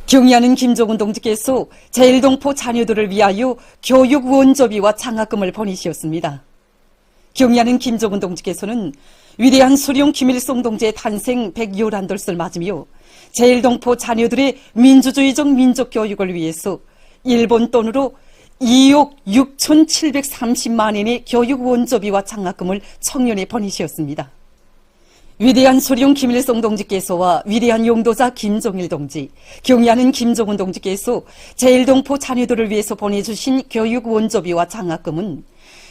경의하는 김정은 동지께서 제1동포 자녀들을 위하여 교육 원조비와 장학금을 보내시었습니다. 경의하는 김정은 동지께서는 위대한 수령 김일성 동지의 탄생 111돌을 맞으며 제1동포 자녀들의 민주주의적 민족교육을 위해서 일본 돈으로 2억 6,730만 엔의 교육 원조비와 장학금을 청년에 보내시었습니다. 위대한 수령 김일성 동지께서와 위대한 용도자 김정일 동지, 경의하는 김정은 동지께서 제1동포 자녀들을 위해서 보내주신 교육 원조비와 장학금은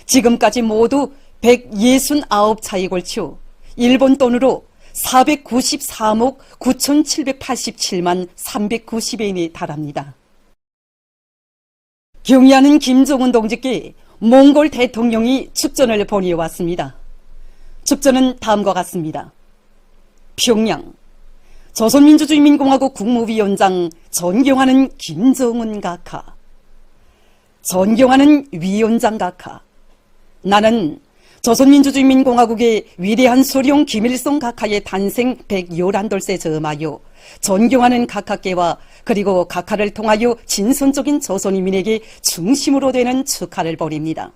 지금까지 모두 169차에 걸쳐 일본 돈으로 494억 9,787만 390엔에 달합니다. 경의하는 김정은 동지께 몽골 대통령이 축전을 보내왔습니다. 축전은 다음과 같습니다. 평양, 조선민주주의인민공화국 국무위원장 존경하는 김정은 각하. 존경하는 위원장 각하. 나는 조선민주주의인민공화국의 위대한 수령 김일성 각하의 탄생 111돌에 저음하여 존경하는 각하께와 그리고 각하를 통하여 진선적인 조선인민에게 중심으로 되는 축하를 보냅니다.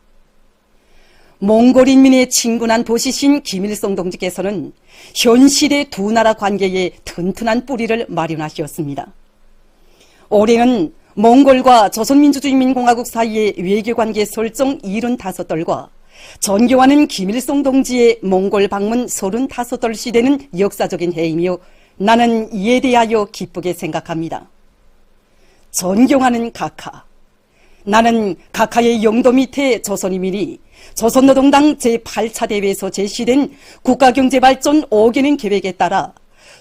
몽골 인민의 친근한 보시신 김일성 동지께서는 현실의 두 나라 관계에 튼튼한 뿌리를 마련하셨습니다. 올해는 몽골과 조선민주주의인민공화국 사이의 외교관계 설정 75돌과 존경하는 김일성 동지의 몽골 방문 35돌 시대는 역사적인 해이며 나는 이에 대하여 기쁘게 생각합니다. 존경하는 각하. 나는 각하의 영도 밑에 조선인민이 조선노동당 제8차 대회에서 제시된 국가경제발전 5개년 계획에 따라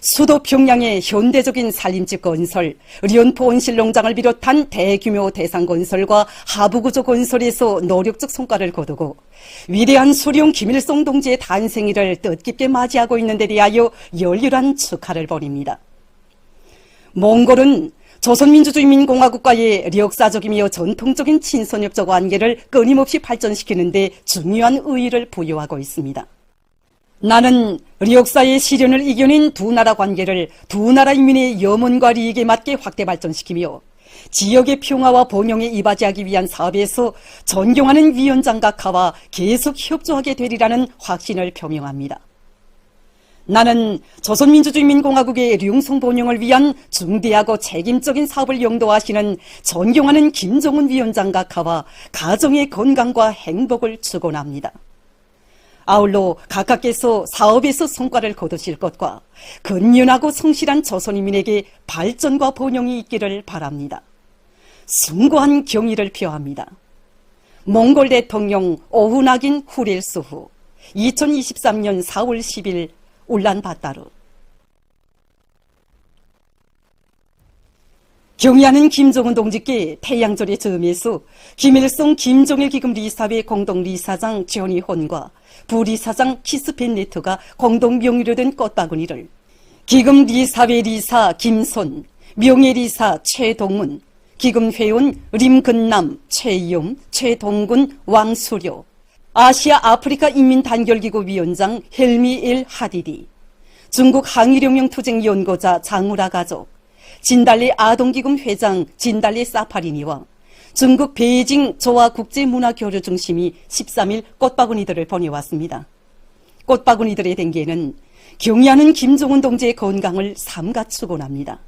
수도 평양의 현대적인 산림집 건설, 련포 온실농장을 비롯한 대규모 대상 건설과 하부구조 건설에서 노력적 성과를 거두고 위대한 수령 김일성 동지의 탄생일을 뜻깊게 맞이하고 있는 데 대하여 열렬한 축하를 보냅니다. 몽골은 조선민주주의인민공화국과의 역사적이며 전통적인 친선협조 관계를 끊임없이 발전시키는 데 중요한 의의를 부여하고 있습니다. 나는 역사의 시련을 이겨낸 두 나라 관계를 두 나라 인민의 염원과利益에 맞게 확대 발전시키며 지역의 평화와 번영에 이바지하기 위한 사업에서 존경하는 위원장 각하와 계속 협조하게 되리라는 확신을 표명합니다. 나는 조선민주주의인민공화국의 융성 번영을 위한 중대하고 책임적인 사업을 영도하시는 존경하는 김정은 위원장 각하와 가정의 건강과 행복을 축원합니다. 아울러 각하께서 사업에서 성과를 거두실 것과 근면하고 성실한 조선인민에게 발전과 번영이 있기를 바랍니다. 숭고한 경의를 표합니다. 몽골 대통령 오훈아긴 후렐수후 2023년 4월 10일 울란바타르. 경의하는 김정은 동지께 태양절의 즈음에서 김일성 김정일 기금 리사회 공동 리사장 조니혼과 부리사장 키스펜네트가 공동 명의로 된 꽃바구니를 기금 리사회 리사 김손, 명예리사 최동문, 기금 회원 림근남, 최이용, 최동군, 왕수료, 아시아 아프리카 인민단결기구 위원장 헬미 엘 하디디, 중국 항일혁명 투쟁 연구자 장우라 가족, 진달래 아동기금 회장 진달래 사파리니와 중국 베이징 조화국제문화교류중심이 13일 꽃바구니들을 보내왔습니다. 꽃바구니들의 댕기에는 경의하는 김정은 동지의 건강을 삼가 축원합니다.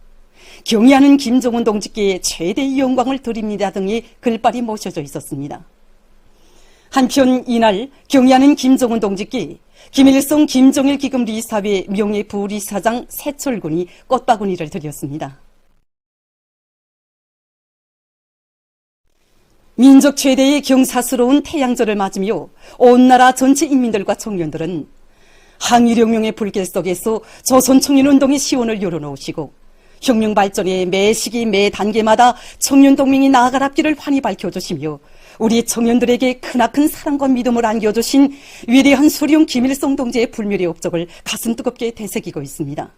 경의하는 김정은 동지께 최대의 영광을 드립니다 등의 글발이 모셔져 있었습니다. 한편 이날 경의하는 김정은 동지께 김일성 김정일 기금 리사회 명예부리사장 세철군이 꽃바구니를 드렸습니다. 민족 최대의 경사스러운 태양절을 맞으며 온 나라 전체 인민들과 청년들은 항일혁명의 불길 속에서 조선청년운동의 시원을 열어놓으시고 혁명 발전의 매 시기 매 단계마다 청년동맹이 나아갈 앞길을 환히 밝혀주시며 우리 청년들에게 크나큰 사랑과 믿음을 안겨주신 위대한 수령 김일성 동지의 불멸의 업적을 가슴 뜨겁게 되새기고 있습니다.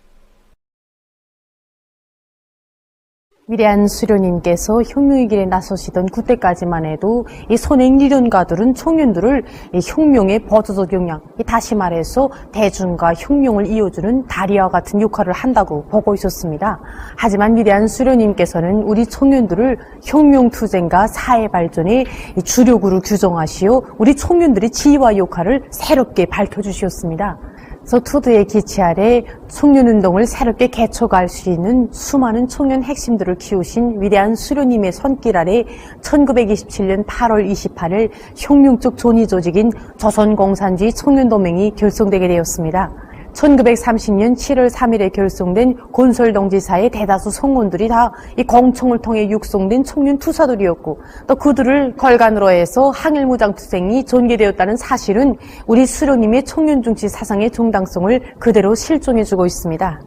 위대한 수료님께서 혁명의 길에 나서시던 그때까지만 해도 이 선행리론가들은 청년들을 이 혁명의 버저적 역량, 다시 말해서 대중과 혁명을 이어주는 다리와 같은 역할을 한다고 보고 있었습니다. 하지만 위대한 수료님께서는 우리 청년들을 혁명투쟁과 사회발전의 주력으로 규정하시어 우리 청년들의 지위와 역할을 새롭게 밝혀주셨습니다. 서투드의 기치 아래 청년운동을 새롭게 개척할 수 있는 수많은 청년 핵심들을 키우신 위대한 수료님의 손길 아래 1927년 8월 28일 혁명적 존의 조직인 조선공산주의 청년동맹이 결성되게 되었습니다. 1930년 7월 3일에 결성된 곤솔동지사의 대다수 성원들이 다 이 공청을 통해 육성된 청년 투사들이었고 또 그들을 걸간으로 해서 항일무장투쟁이 전개되었다는 사실은 우리 수료님의 청년중시 사상의 정당성을 그대로 실종해주고 있습니다.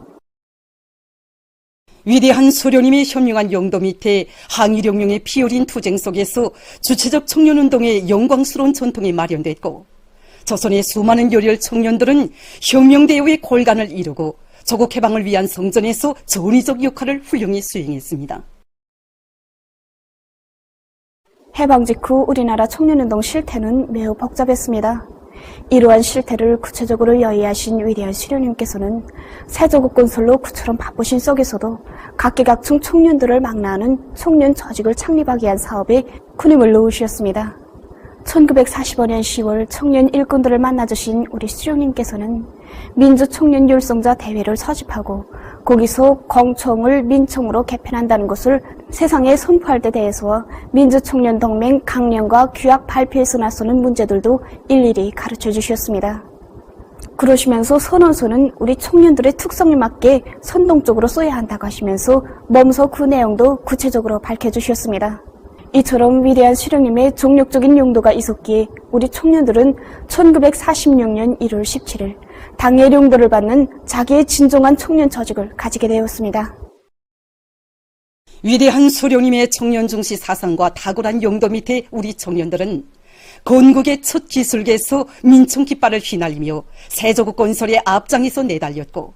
위대한 수료님이 현명한 영도 밑에 항일혁명의 피어린 투쟁 속에서 주체적 청년운동의 영광스러운 전통이 마련됐고 조선의 수많은 열혈 청년들은 혁명대우의 골간을 이루고 조국 해방을 위한 성전에서 전위적 역할을 훌륭히 수행했습니다. 해방 직후 우리나라 청년운동 실태는 매우 복잡했습니다. 이러한 실태를 구체적으로 여의하신 위대한 수료님께서는 세조국 건설로 그처럼 바쁘신 속에서도 각계각층 청년들을 망라하는 청년 조직을 창립하기 위한 사업에 큰 힘을 놓으셨습니다. 1945년 10월 청년 일꾼들을 만나주신 우리 수령님께서는 민주청년 율성자 대회를 소집하고 거기서 공청을 민청으로 개편한다는 것을 세상에 선포할 때 대해서 민주청년동맹 강령과 규약 발표에서 나서는 문제들도 일일이 가르쳐 주셨습니다. 그러시면서 선언서는 우리 청년들의 특성에 맞게 선동적으로 써야 한다고 하시면서 몸소 그 내용도 구체적으로 밝혀주셨습니다. 이처럼 위대한 수령님의 종력적인 용도가 있었기에 우리 청년들은 1946년 1월 17일 당의 용도를 받는 자기의 진정한 청년 조직을 가지게 되었습니다. 위대한 수령님의 청년중시 사상과 탁월한 용도 밑에 우리 청년들은 건국의 첫 기술계에서 민청 깃발을 휘날리며 세조국 건설의 앞장에서 내달렸고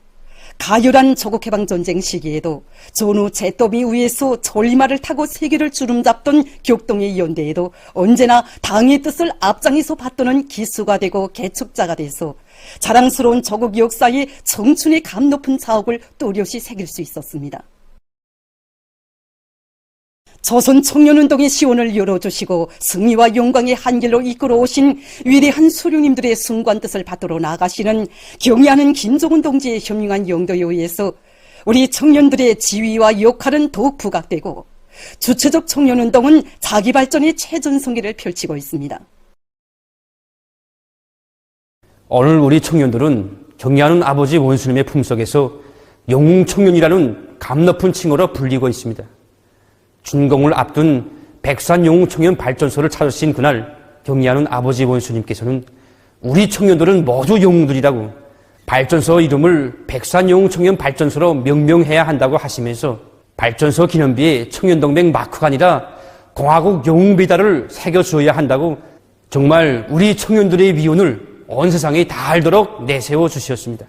가열한 조국해방전쟁 시기에도 전후 잿더미 위에서 전리말을 타고 세계를 주름잡던 격동의 연대에도 언제나 당의 뜻을 앞장에서 받드는 기수가 되고 개척자가 돼서 자랑스러운 조국 역사에 청춘의 감 높은 자옥을 또렷이 새길 수 있었습니다. 조선 청년운동의 시원을 열어주시고 승리와 영광의 한길로 이끌어오신 위대한 수령님들의 숭고한 뜻을 받들어 나가시는 경의하는 김종훈 동지의 현명한 영도에 의해서 우리 청년들의 지위와 역할은 더욱 부각되고 주체적 청년운동은 자기 발전의 최전성기를 펼치고 있습니다. 오늘 우리 청년들은 경의하는 아버지 원수님의 품속에서 영웅청년이라는 감 높은 칭호로 불리고 있습니다. 준공을 앞둔 백산영웅청년발전소를 찾으신 그날 경의하는 아버지 원수님께서는 우리 청년들은 모두 영웅들이라고 발전소 이름을 백산영웅청년발전소로 명명해야 한다고 하시면서 발전소 기념비에 청년동맹 마크가 아니라 공화국 영웅비달을 새겨주어야 한다고 정말 우리 청년들의 위훈을 온 세상에 다 알도록 내세워 주셨습니다.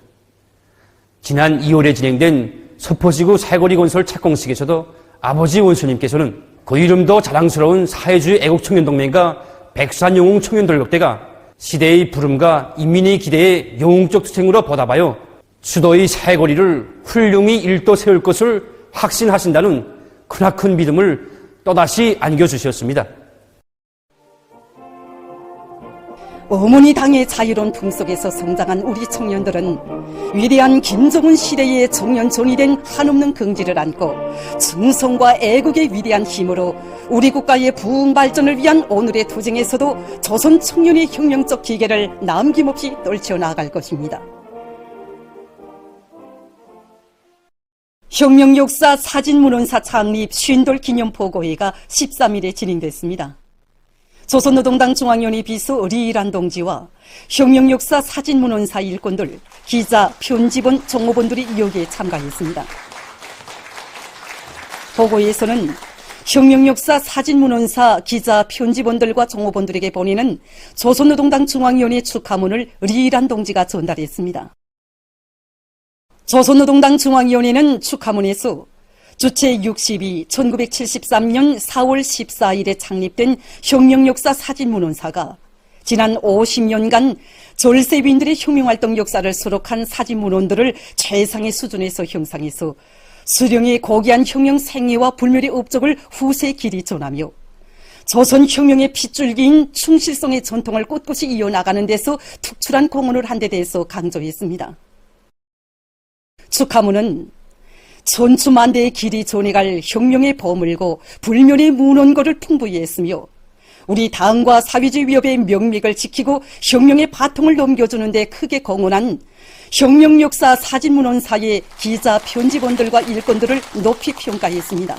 지난 2월에 진행된 서포지구 새거리 건설 착공식에서도 아버지 원수님께서는 그 이름도 자랑스러운 사회주의 애국청년동맹과 백산영웅청년돌격대가 시대의 부름과 인민의 기대에 영웅적 투쟁으로 보답하여 수도의 새거리를 훌륭히 일도 세울 것을 확신하신다는 크나큰 믿음을 또다시 안겨주셨습니다. 어머니 당의 자유로운 품속에서 성장한 우리 청년들은 위대한 김정은 시대의 청년존이 된 한없는 긍지를 안고 충성과 애국의 위대한 힘으로 우리 국가의 부흥 발전을 위한 오늘의 투쟁에서도 조선 청년의 혁명적 기계를 남김없이 떨쳐 나갈 것입니다. 혁명역사 사진문헌사 창립 쉰돌 기념보고회가 13일에 진행됐습니다. 조선노동당 중앙위원회 비서 리일한 동지와 혁명역사 사진문헌사 일꾼들, 기자, 편집원, 종업원들이 여기에 참가했습니다. 보고에서는 혁명역사 사진문헌사 기자, 편집원들과 종업원들에게 보내는 조선노동당 중앙위원회 축하문을 리일한 동지가 전달했습니다. 조선노동당 중앙위원회는 축하문에서 주체 60이 1973년 4월 14일에 창립된 혁명역사 사진문헌사가 지난 50년간 절세빈들의 혁명활동 역사를 수록한 사진문헌들을 최상의 수준에서 형성해서 수령의 고귀한 혁명 생애와 불멸의 업적을 후세에 길이 전하며 조선 혁명의 핏줄기인 충실성의 전통을 꼿꼿이 이어나가는 데서 특출한 공헌을 한 데 대해서 강조했습니다. 축하문은 천추만대의 길이 전해갈 혁명의 버물고 불멸의 문헌고를 풍부히 했으며 우리 당과 사회주의 위협의 명맥을 지키고 혁명의 바통을 넘겨주는 데 크게 공헌한 혁명역사 사진문헌사의 기자, 편집원들과 일꾼들을 높이 평가했습니다.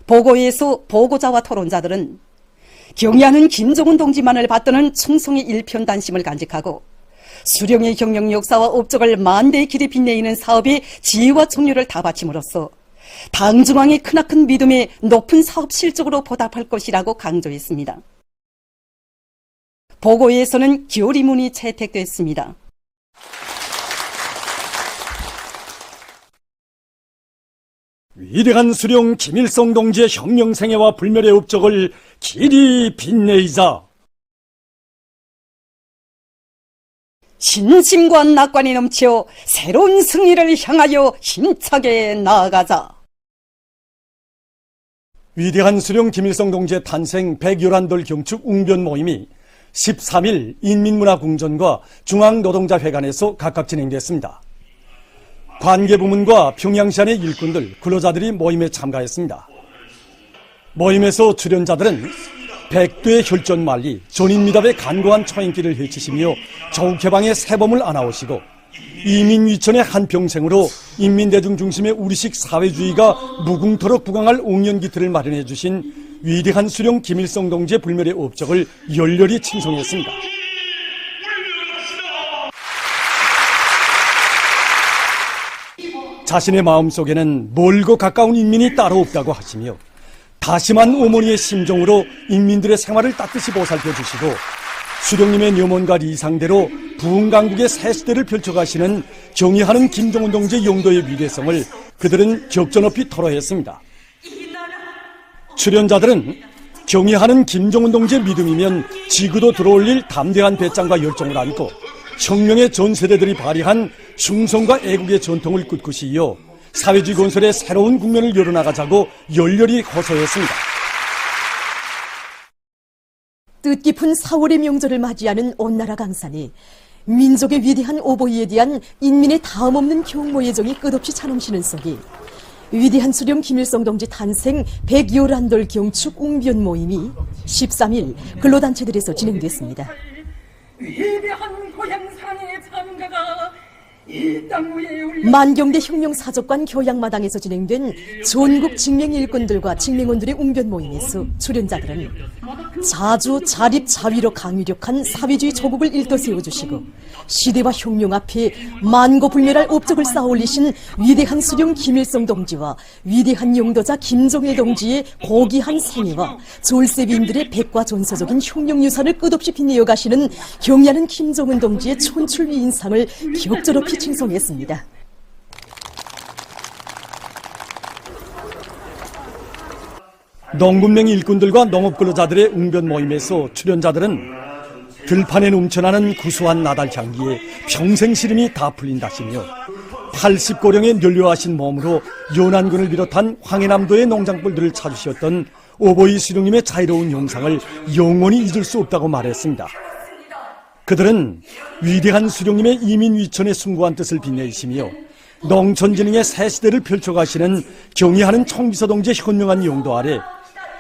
보고에서 보고자와 토론자들은 경의하는 김정은 동지만을 받드는 충성의 일편단심을 간직하고 수령의 혁명 역사와 업적을 만대의 길에 빛내이는 사업에 지혜와 정열을 다 바침으로써 당중앙의 크나큰 믿음에 높은 사업 실적으로 보답할 것이라고 강조했습니다. 보고에서는 결의문이 채택됐습니다. 위대한 수령 김일성 동지의 혁명생애와 불멸의 업적을 길이 빛내이자 신심과 낙관이 넘쳐 새로운 승리를 향하여 힘차게 나아가자. 위대한 수령 김일성 동지의 탄생 111돌 경축 웅변 모임이 13일 인민문화궁전과 중앙노동자회관에서 각각 진행됐습니다. 관계부문과 평양시안의 일꾼들, 근로자들이 모임에 참가했습니다. 모임에서 출연자들은 백두의 혈전만리, 전인미답의 간고한 초행길을 헤치시며 조국해방의 새봄을 안아오시고 이민위천의 한평생으로 인민대중 중심의 우리식 사회주의가 무궁토록 부강할 옥년기틀을 마련해 주신 위대한 수령 김일성 동지의 불멸의 업적을 열렬히 칭송했습니다. 자신의 마음속에는 멀고 가까운 인민이 따로 없다고 하시며 다심한 어머니의 심정으로 인민들의 생활을 따뜻이 보살펴 주시고 수령님의 염원과 리상대로 부흥강국의 새 시대를 펼쳐가시는 경의하는 김정은 동지의 용도의 위대성을 그들은 격전없이 토로했습니다. 출연자들은 경의하는 김정은 동지의 믿음이면 지구도 들어올릴 담대한 배짱과 열정을 안고 혁명의 전 세대들이 발휘한 충성과 애국의 전통을 꿋꿋이 이어 사회주의 건설의 새로운 국면을 열어나가자고 열렬히 호소했습니다. 뜻깊은 4월의 명절을 맞이하는 온 나라 강산이 민족의 위대한 오보이에 대한 인민의 다음없는 경모의 정이 끝없이 차넘치는 속에 위대한 수령 김일성 동지 탄생 111돌 경축 웅변 모임이 13일 근로단체들에서 진행됐습니다. 위대한 고향사랑의 참가가 만경대 혁명사적관 교양마당에서 진행된 전국 직맹일꾼들과 직맹원들의 웅변 모임에서 출연자들은 자주 자립자위로 강위력한 사회주의 조국을 일떠세워주시고 시대와 혁명 앞에 만고불멸할 업적을 쌓아올리신 위대한 수령 김일성 동지와 위대한 용도자 김정일 동지의 고귀한 생애와 졸세비인들의 백과전서적인 혁명유산을 끝없이 빛내어 가시는 경의하는 김정은 동지의 촌출위 인상을 격조롭이 칭송했습니다. 농군맹 일꾼들과 농업근로자들의 웅변 모임에서 출연자들은 들판에 넘쳐나는 구수한 나달 향기에 평생 시름이 다 풀린다시며 80고령의 연료하신 몸으로 연안군을 비롯한 황해남도의 농장벌들을 찾으셨던 오보이 수령님의 자유로운 영상을 영원히 잊을 수 없다고 말했습니다. 그들은 위대한 수령님의 이민위천의 숭고한 뜻을 빛내시며 농촌진흥의 새 시대를 펼쳐가시는 경의하는 총비서 동지의 현명한 용도 아래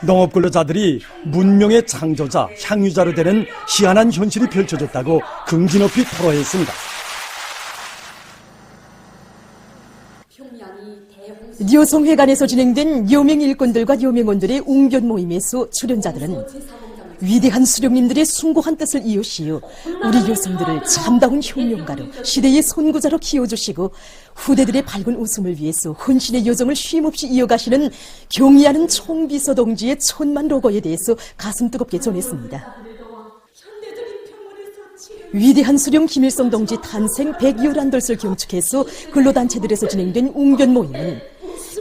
농업근로자들이 문명의 창조자, 향유자로 되는 희한한 현실이 펼쳐졌다고 긍지 높이 토로했습니다. 료성회관에서 진행된 여명 일꾼들과 여명원들의 웅변 모임에서 출연자들은 위대한 수령님들의 숭고한 뜻을 이으시어 우리 여성들을 참다운 혁명가로 시대의 선구자로 키워주시고 후대들의 밝은 웃음을 위해서 헌신의 여정을 쉼없이 이어가시는 경의하는 총비서 동지의 천만 로고에 대해서 가슴 뜨겁게 전했습니다. 위대한 수령 김일성 동지 탄생 111돌을 경축해서 근로단체들에서 진행된 웅변 모임은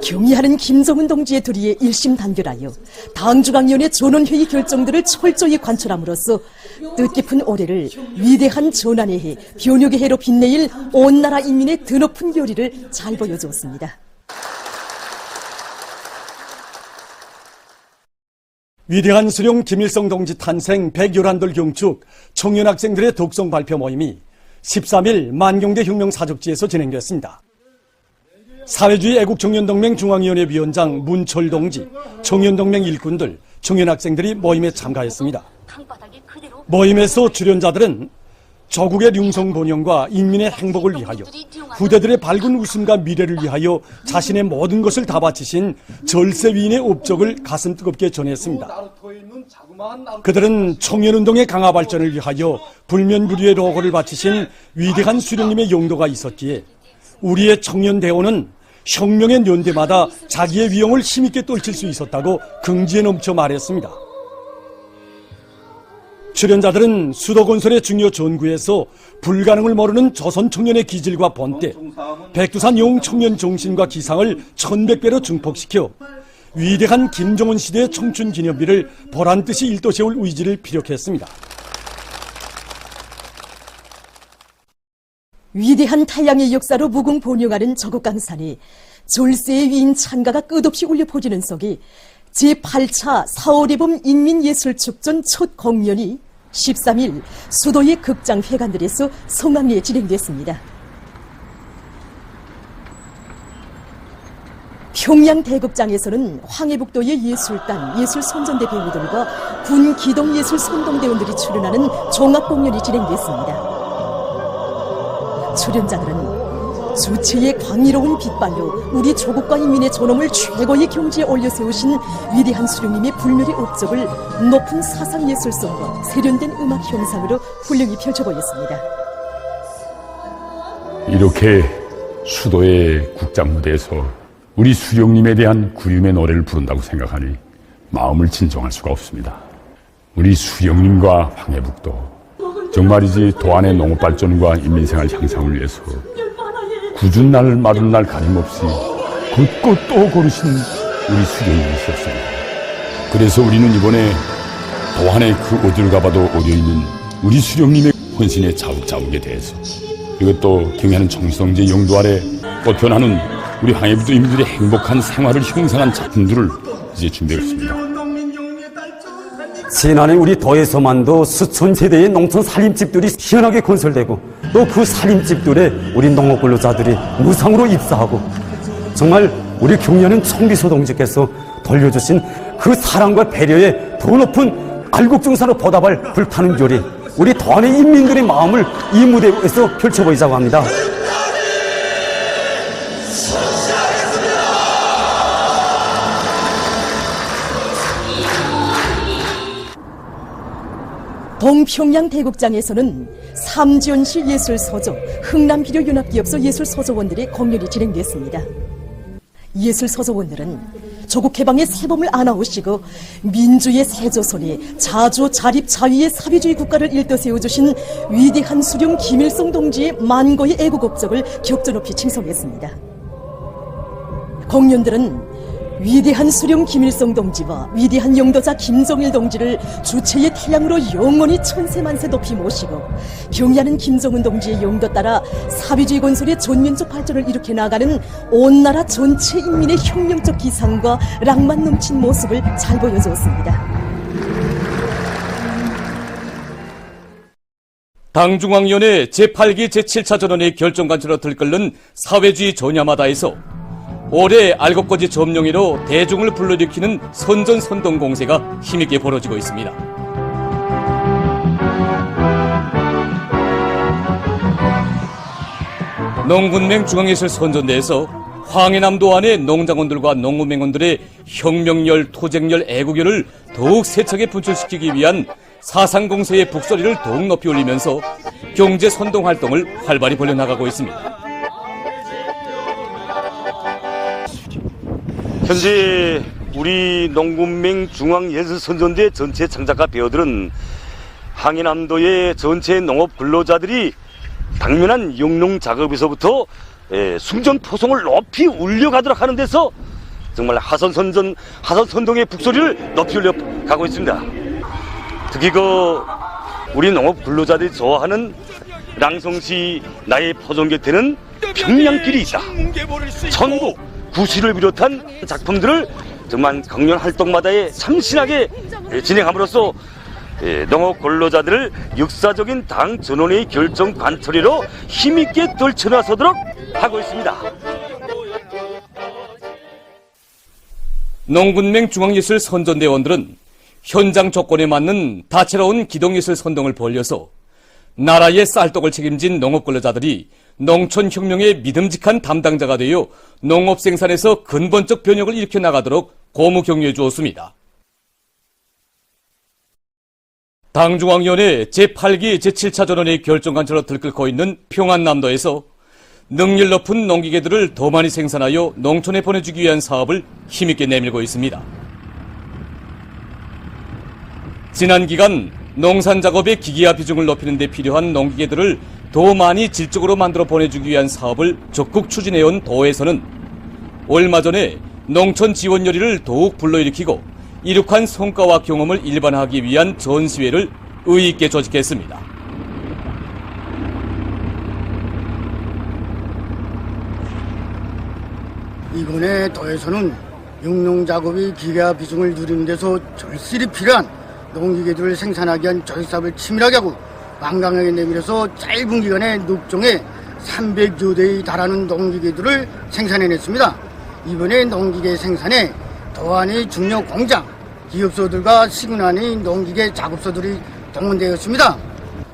경의하는 김정은 동지의 도리에 일심단결하여 당중앙위원회 전원회의 결정들을 철저히 관철함으로써 뜻깊은 올해를 위대한 전환의 해, 변혁의 해로 빛내일 온 나라 인민의 드높은 요리를 잘 보여주었습니다. 위대한 수령 김일성 동지 탄생 111돌 경축 청년 학생들의 독성 발표 모임이 13일 만경대 혁명사적지에서 진행됐습니다. 사회주의 애국청년동맹 중앙위원회 위원장 문철 동지, 청년동맹 일꾼들, 청년학생들이 모임에 참가했습니다. 모임에서 출연자들은 조국의 융성 번영과 인민의 행복을 위하여 후대들의 밝은 웃음과 미래를 위하여 자신의 모든 것을 다 바치신 절세 위인의 업적을 가슴 뜨겁게 전했습니다. 그들은 청년운동의 강화 발전을 위하여 불면불유의 로고를 바치신 위대한 수령님의 용도가 있었기에 우리의 청년 대원은 혁명의 연대마다 자기의 위용을 힘있게 떨칠 수 있었다고 긍지에 넘쳐 말했습니다. 출연자들은 수도 건설의 중요 전구에서 불가능을 모르는 조선 청년의 기질과 본때, 백두산 용 청년 정신과 기상을 1100배로 증폭시켜 위대한 김정은 시대의 청춘 기념비를 보란듯이 일도세울 의지를 피력했습니다. 위대한 타양의 역사로 무궁본영하는 저곡강산이 졸세의 위인 찬가가 끝없이 울려 퍼지는 속에 제8차 4.5대범 인민예술축전 첫 공연이 13일 수도의 극장회관들에서 성황리에 진행됐습니다. 평양 대극장에서는 황해북도의 예술단, 예술선전대 배우들과 군 기동예술 선동대원들이 출연하는 종합공연이 진행됐습니다. 출연자들은 주체의 광의로운 빛발로 우리 조국과 인민의 존엄을 최고의 경지에 올려세우신 위대한 수령님의 불멸의 업적을 높은 사상예술성과 세련된 음악 형상으로 훌륭히 펼쳐보였습니다. 이렇게 수도의 국장무대에서 우리 수령님에 대한 구림의 노래를 부른다고 생각하니 마음을 진정할 수가 없습니다. 우리 수령님과 황해북도, 정말이지 도안의 농업발전과 인민생활 향상을 위해서 굳은 날 마른 날 가림없이 굳고 또 고르신 우리 수령님이셨습니다. 그래서 우리는 이번에 도안의 그 어디를 가봐도 어려있는 우리 수령님의 헌신의 자욱자욱에 대해서, 그리고 또 경의하는 청성제 영도 아래 꽃펴나는 우리 황해북도 인민들의 행복한 생활을 형성한 작품들을 이제 준비했습니다. 지난해 우리 도에서만도 수천 세대의 농촌 살림집들이 희연하게 건설되고 또 그 살림집들에 우리 농업 근로자들이 무상으로 입사하고 정말 우리 경의하는 청비서 동지께서 돌려주신 그 사랑과 배려에 더 높은 알곡정사로 보답할 불타는 요리, 우리 도안의 인민들의 마음을 이 무대에서 펼쳐보이자고 합니다. 동평양 대극장에서는 삼지연시 예술서적, 흥남비료연합기업소 예술서적원들의 공연이 진행됐습니다. 예술서적원들은 조국 해방의 새봄을 안아오시고 민주의 새조선에 자주 자립 자위의 사회주의 국가를 일떠세워주신 위대한 수령 김일성 동지의 만고의 애국 업적을 격조 높이 칭송했습니다. 공연들은 위대한 수령 김일성 동지와 위대한 영도자 김정일 동지를 주체의 태양으로 영원히 천세만세 높이 모시고 경의하는 김정은 동지의 영도 따라 사회주의 건설의 전면적 발전을 일으켜 나가는 온 나라 전체 인민의 혁명적 기상과 낭만 넘친 모습을 잘 보여주었습니다. 당중앙위원회 제8기 제7차 전원의 결정관처로 들끓는 사회주의 전야마다에서 올해 알곡거지 점령회로 대중을 불러일으키는 선전선동 공세가 힘있게 벌어지고 있습니다. 농군맹 중앙예술 선전대에서 황해남도 안의 농장원들과 농구맹원들의 혁명열, 토쟁열, 애국열을 더욱 세차게 분출시키기 위한 사상공세의 북소리를 더욱 높이 올리면서 경제선동활동을 활발히 벌여나가고 있습니다. 현재 우리 농군맹 중앙예술선전대 전체 창작가 배우들은 황해남도의 전체 농업 근로자들이 당면한 영농 작업에서부터 승전포성을 높이 울려가도록 하는 데서 정말 하선선동의 북소리를 높이 올려 가고 있습니다. 특히 우리 농업 근로자들이 좋아하는 랑성시 나의 포종 곁에는 평양길이 있다. 전국 구시를 비롯한 작품들을 정말 강연 활동마다에 참신하게 진행함으로써 농업 근로자들을 역사적인 당 전원의 결정 관철이로 힘있게 떨쳐나서도록 하고 있습니다. 농군맹 중앙예술 선전대원들은 현장 조건에 맞는 다채로운 기동예술 선동을 벌여서 나라의 쌀떡을 책임진 농업 근로자들이 농촌혁명의 믿음직한 담당자가 되어 농업 생산에서 근본적 변혁을 일으켜 나가도록 고무 격려해 주었습니다. 당중앙위원회 제8기 제7차 전원의 결정관처로 들끓고 있는 평안남도에서 능률 높은 농기계들을 더 많이 생산하여 농촌에 보내주기 위한 사업을 힘있게 내밀고 있습니다. 지난 기간 농산작업의 기계화 비중을 높이는 데 필요한 농기계들을 더 많이 질적으로 만들어 보내주기 위한 사업을 적극 추진해온 도에서는 얼마 전에 농촌 지원 열의를 더욱 불러일으키고 이룩한 성과와 경험을 일반화하기 위한 전시회를 의의있게 조직했습니다. 이번에 도에서는 육농작업이 기계화 비중을 누리는 데서 절실히 필요한 농기계들을 생산하기 위한 조직사업을 치밀하게 하고 완강하게 내밀어서 짧은 기간에 6종에 300여 대에 달하는 농기계들을 생산해냈습니다. 이번에 농기계 생산에 도안의 중요 공장, 기업소들과 시군안의 농기계 작업소들이 동원되었습니다.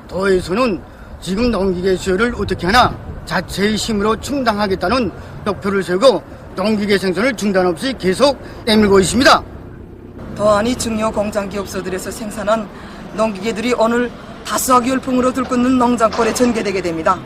도에서는 지금 농기계 수요를 어떻게 하나 자체의 힘으로 충당하겠다는 목표를 세우고 농기계 생산을 중단 없이 계속 내밀고 있습니다. 도안의 중요 공장 기업소들에서 생산한 농기계들이 오늘 다수하기 열풍으로 들끓는 농장골에 전개되게 됩니다.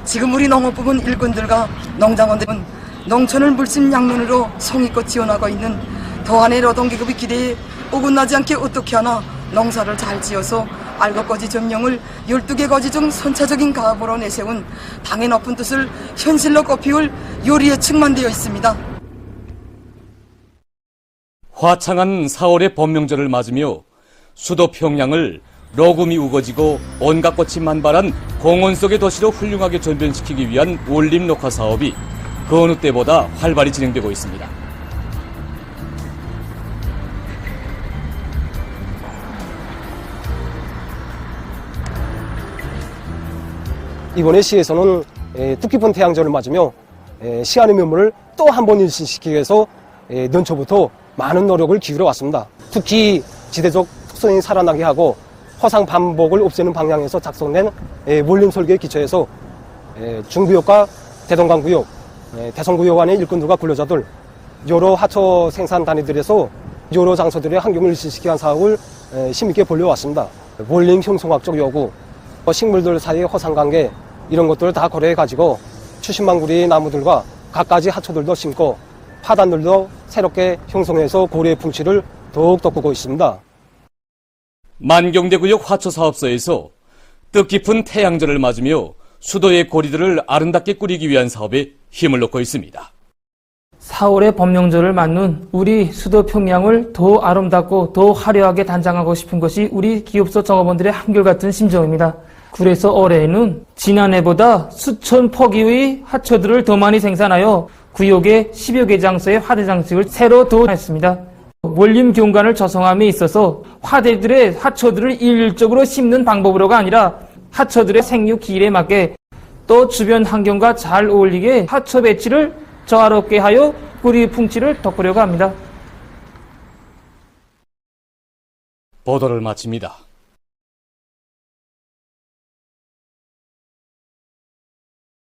지금 우리 농업부문 일꾼들과 농장원들은 농촌을 물심양면으로 성의껏 지원하고 있는 도안의 노동계급의 기대에 어긋나지 않게 어떻게 하나 농사를 잘 지어서 알곡거지 점령을 12개 거지 중 선차적인 가업으로 내세운 당의 높은 뜻을 현실로 꽃피울 요리에 충만되어 있습니다. 화창한 4월의 법명절을 맞으며 수도 평양을 러금이 우거지고 온갖 꽃이 만발한 공원 속의 도시로 훌륭하게 전변시키기 위한 올림 녹화 사업이 그 어느 때보다 활발히 진행되고 있습니다. 이번에 시에서는 뜻깊은 태양절을 맞으며 시안의 면모를 또 한 번 일신시키기 위해서 연초부터 많은 노력을 기울여 왔습니다. 특히 지대적 특성이 살아나게 하고 허상 반복을 없애는 방향에서 작성된 몰림 설계에 기초해서 중구역과 대동강구역, 대성구역 안의 일꾼들과 근로자들, 여러 하초 생산 단위들에서 여러 장소들의 환경을 일신시키기 위한 사업을 힘있게 벌려왔습니다. 몰림 형성학적 요구, 식물들 사이의 허상관계 이런 것들을 다 고려해가지고 추신만 구리의 나무들과 갖가지 하초들도 심고 파단들도 새롭게 형성해서 고리의 풍치를 더욱 돋구고 있습니다. 만경대구역 화초사업소에서 뜻깊은 태양절을 맞으며 수도의 고리들을 아름답게 꾸리기 위한 사업에 힘을 넣고 있습니다. 4월의 법명절을 맞는 우리 수도 평양을 더 아름답고 더 화려하게 단장하고 싶은 것이 우리 기업소 종업원들의 한결같은 심정입니다. 그래서 올해에는 지난해보다 수천 포기의 하초들을 더 많이 생산하여 구역에 10여 개 장소의 화대 장식을 새로 도입했습니다. 몰림 경관을 조성함에 있어서 화대들의 하초들을 일률적으로 심는 방법으로가 아니라 하초들의 생육 기일에 맞게 또 주변 환경과 잘 어울리게 하초 배치를 조화롭게 하여 뿌리 풍치를 돋구려고 합니다. 보도를 마칩니다.